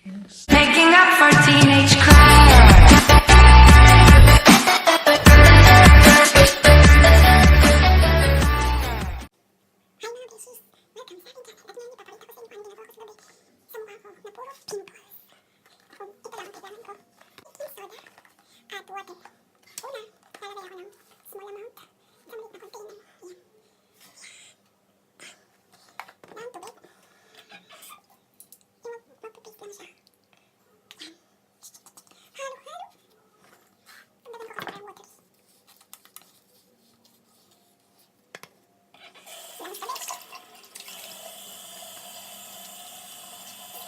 Making up for teenage crime. Hi mga beshies! Welcome sa aking channel at ngayon ipapakita ko sa inyo ang ginagawa ko sa gabi sa mukha ko na puro pimples. Ito lang ang kailangan ko. Baking soda at water. Una, lalagay ako ng small amount sa maliit na container. Ayan. Ng tubig. Magpapaste lang siya. Ayan. Halo-halo. Pagdagan ko kasi water. Lang sa leche.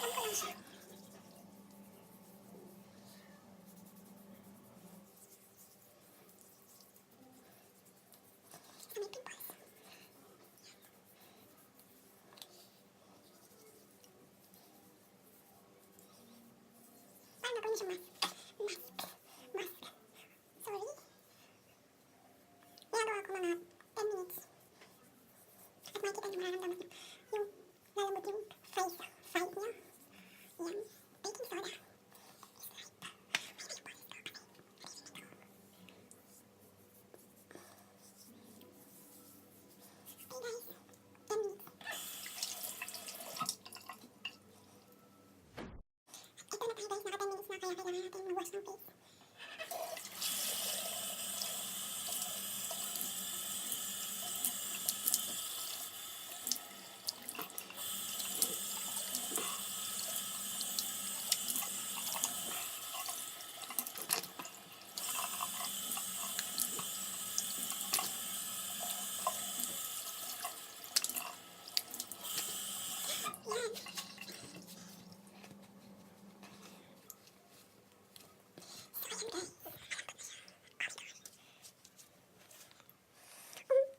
Lang ko lang siya. Sa may pimples. Paano gawin siya mask? Sorry. Ginagawa ko mga 10 minutes. At makikita niyo mararamdaman niyo yung lalambot yung face niyo. Yan. Baking soda. Okay guys. 10 minutes. Ito na tayo guys. Naka 10 minutes na kaya kailangan natin mag-wash ng face. Yan. So ayan guys.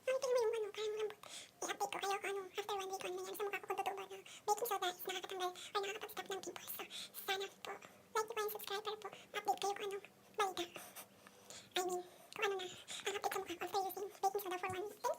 Nakita niyo ba yung parang lambot? I-update ko kayo kung after 1 week, 1 na yan sa mukha ko kung totoo ba na baking soda is nakakatanggal or nakakapag-stop ng pimples. So, sana po, like po and subscribe para po ma-update kayo kung anong balita. I mean, kung ano na ang update sa mukha after using baking soda for 1 week.